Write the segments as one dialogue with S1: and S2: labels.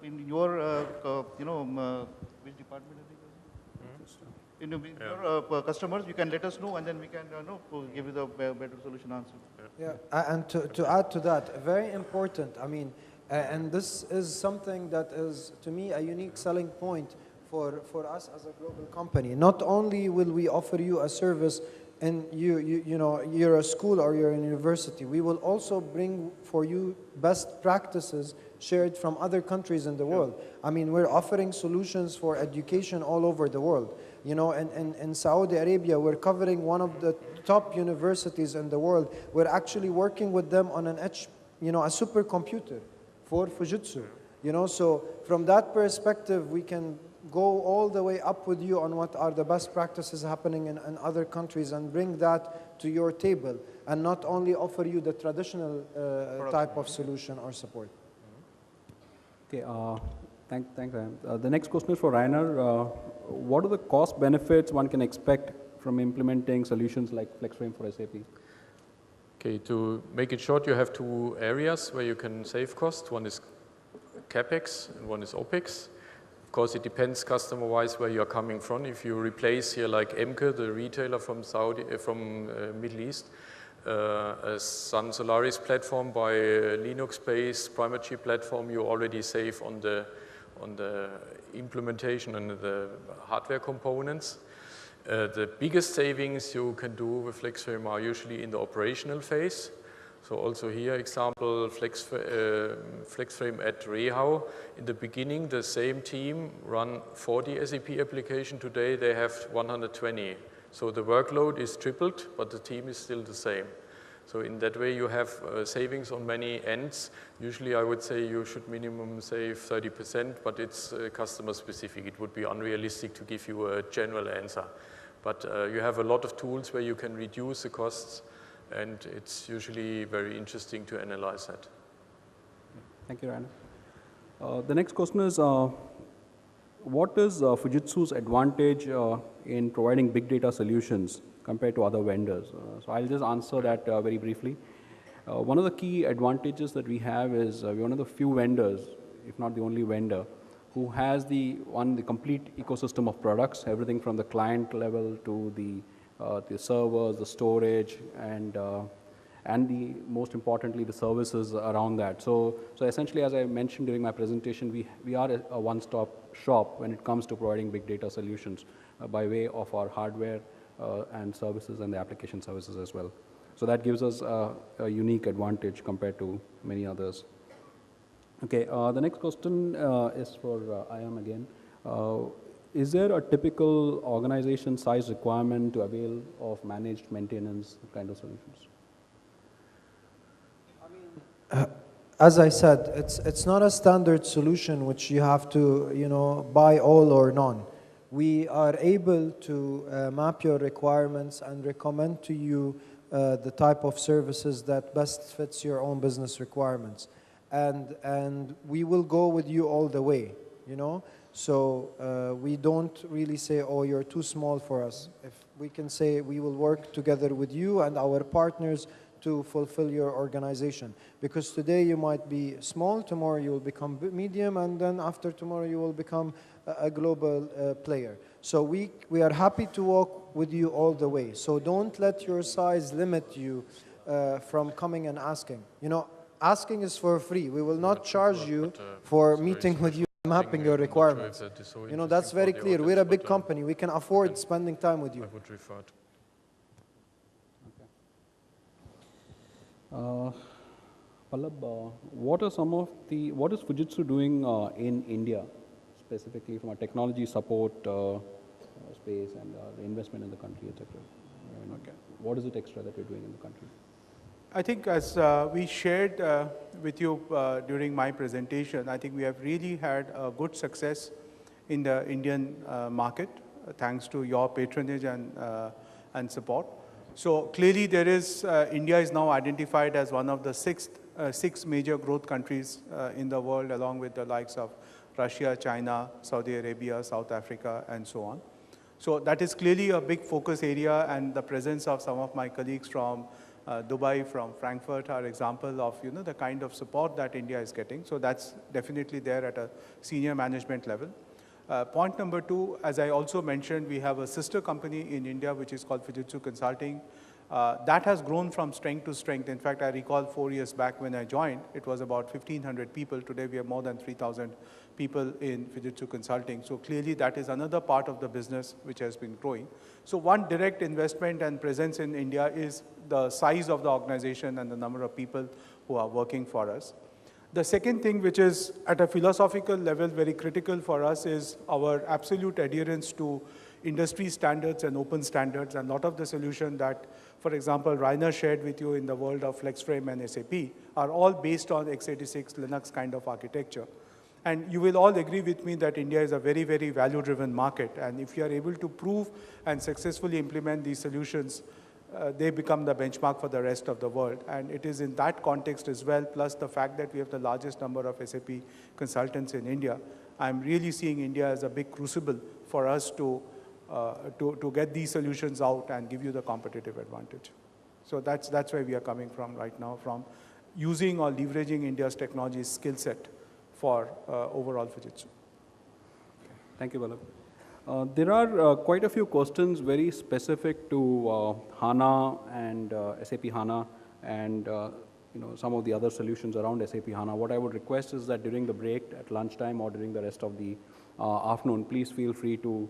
S1: in your, which department is it? In your customers, you can let us know, and then we can give you the better solution answer.
S2: Yeah, and to add to that, very important, I mean, and this is something that is, to me, a unique selling point for us as a global company. Not only will we offer you a service and you're a school or you're a university, we will also bring for you best practices shared from other countries in the world. I mean, we're offering solutions for education all over the world. You know, in Saudi Arabia, we're covering one of the top universities in the world. We're actually working with them on a supercomputer for Fujitsu. You know, so from that perspective, we can go all the way up with you on what are the best practices happening in other countries and bring that to your table, and not only offer you the traditional type of solution or support.
S3: Okay, thanks, Ryan. The next question is for Rainer. What are the cost benefits one can expect from implementing solutions like FlexFrame for SAP?
S4: Okay, to make it short, you have two areas where you can save cost. One is CapEx and one is OpEx. Of course, it depends customer-wise where you're coming from. If you replace here like Emke, the retailer from Middle East, a Sun Solaris platform by a Linux-based primary chip platform, you already save on the implementation and the hardware components. The biggest savings you can do with FlexFrame are usually in the operational phase. So also here, example, FlexFrame at Rehau. In the beginning, the same team run 40 SAP applications. Today, they have 120. So the workload is tripled, but the team is still the same. So in that way, you have savings on many ends. Usually, I would say you should minimum save 30%, but it's customer specific. It would be unrealistic to give you a general answer. But you have a lot of tools where you can reduce the costs, and it's usually very interesting to analyze that.
S3: Thank you, Rainer. The next question is, what is Fujitsu's advantage in providing big data solutions compared to other vendors? So I'll just answer that very briefly. One of the key advantages that we have is we're one of the few vendors, if not the only vendor, who has the complete ecosystem of products, everything from the client level to the servers, the storage, and most importantly, the services around that. So essentially, as I mentioned during my presentation, we are a one-stop shop when it comes to providing big data solutions by way of our hardware and services and the application services as well. So that gives us a unique advantage compared to many others. Okay, the next question is for Ayam again. Is there a typical organization size requirement to avail of managed maintenance kind of solutions?
S2: As I said, it's not a standard solution which you have to buy all or none. We are able to map your requirements and recommend to you the type of services that best fits your own business requirements. And we will go with you all the way, So we don't really say, oh, you're too small for us. If we can say we will work together with you and our partners to fulfill your organization. Because today you might be small, tomorrow you will become medium, and then after tomorrow you will become a global player. So we are happy to walk with you all the way. So don't let your size limit you from coming and asking. Asking is for free. We will not charge you for meeting with you and mapping your requirements. That's very clear. We're a big company. We can afford spending time with you.
S4: I would refer to.
S3: Pallab, what is Fujitsu doing in India, specifically from a technology support space and the investment in the country, etc.? What is it extra that we're doing in the country?
S5: I think as we shared with you during my presentation, I think we have really had a good success in the Indian market, thanks to your patronage and support. So clearly there is, India is now identified as one of the six major growth countries in the world, along with the likes of Russia, China, Saudi Arabia, South Africa, and so on. So that is clearly a big focus area, and the presence of some of my colleagues from Dubai, from Frankfurt are example of, the kind of support that India is getting. So that's definitely there at a senior management level. Point number 2, as I also mentioned, we have a sister company in India, which is called Fujitsu Consulting. That has grown from strength to strength. In fact, I recall 4 years back when I joined, it was about 1,500 people. Today, we have more than 3,000 people in Fujitsu Consulting. So clearly, that is another part of the business which has been growing. So one direct investment and presence in India is the size of the organization and the number of people who are working for us. The second thing, which is at a philosophical level very critical for us, is our absolute adherence to industry standards and open standards. And a lot of the solution that, for example, Rainer shared with you in the world of FlexFrame and SAP are all based on x86 Linux kind of architecture. And you will all agree with me that India is a very, very value-driven market. And if you are able to prove and successfully implement these solutions, they become the benchmark for the rest of the world. And it is in that context as well, plus the fact that we have the largest number of SAP consultants in India, I'm really seeing India as a big crucible for us to get these solutions out and give you the competitive advantage. So that's where we are coming from right now, from using or leveraging India's technology skill set for overall Fujitsu.
S3: Thank you, Vallabh. There are quite a few questions very specific to HANA and SAP HANA and some of the other solutions around SAP HANA. What I would request is that during the break at lunchtime or during the rest of the afternoon, please feel free to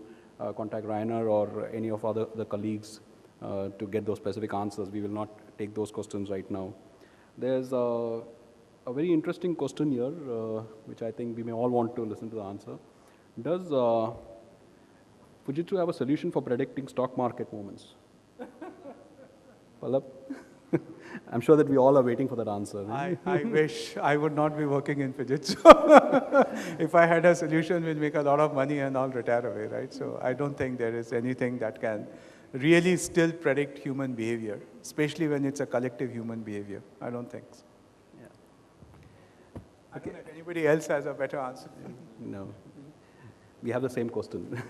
S3: contact Rainer or any of the colleagues to get those specific answers. We will not take those questions right now. There's a very interesting question here, which I think we may all want to listen to the answer. Does Fujitsu have a solution for predicting stock market movements? Vallabh? I'm sure that we all are waiting for that answer. Right?
S5: I wish I would not be working in Fujitsu. If I had a solution, we'll make a lot of money and I'll retire away, right? So I don't think there is anything that can really still predict human behavior, especially when it's a collective human behavior. I don't think so.
S3: Yeah.
S5: I don't know if anybody else has a better answer.
S3: No. We have the same question.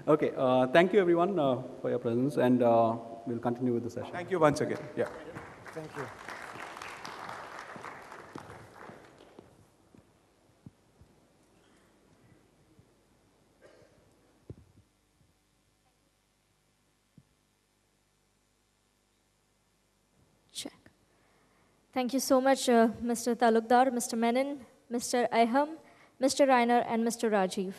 S3: Okay, thank you everyone for your presence, and we'll continue with the session.
S5: Thank you once again. Yeah.
S2: Thank you.
S6: Check. Thank you so much, Mr. Talukdar, Mr. Menon, Mr. Aham, Mr. Rainer, and Mr. Rajiv.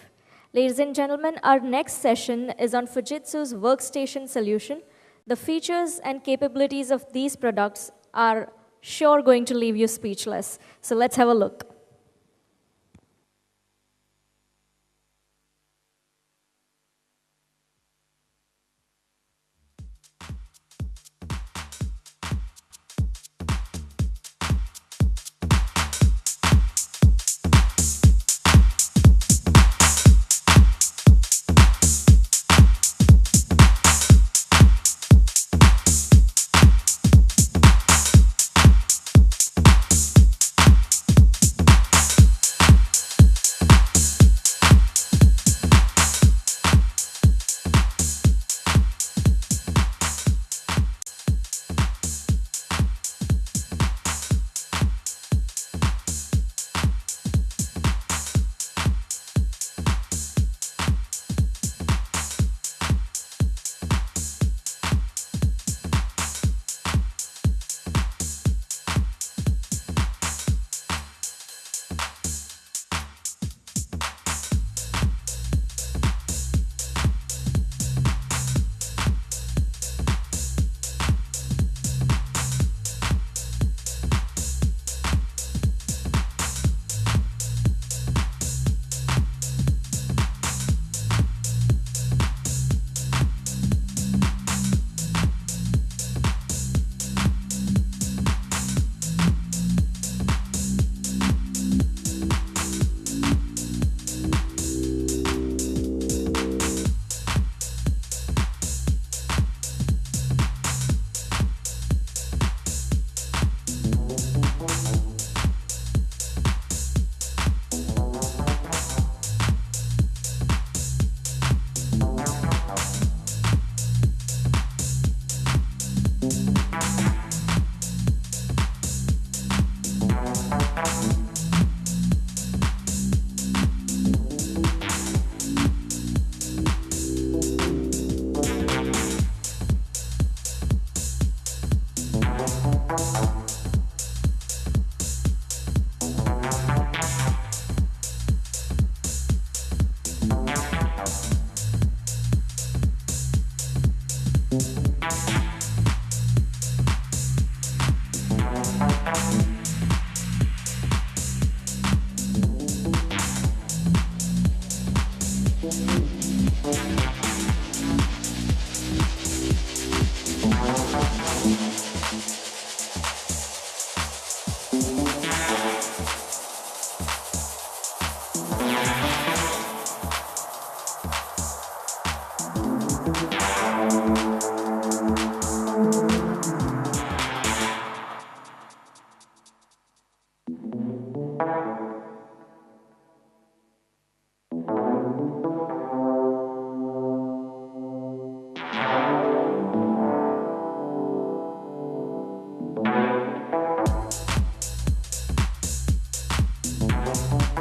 S6: Ladies and gentlemen, our next session is on Fujitsu's workstation solution. The features and capabilities of these products are sure going to leave you speechless. So let's have a look.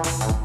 S7: you.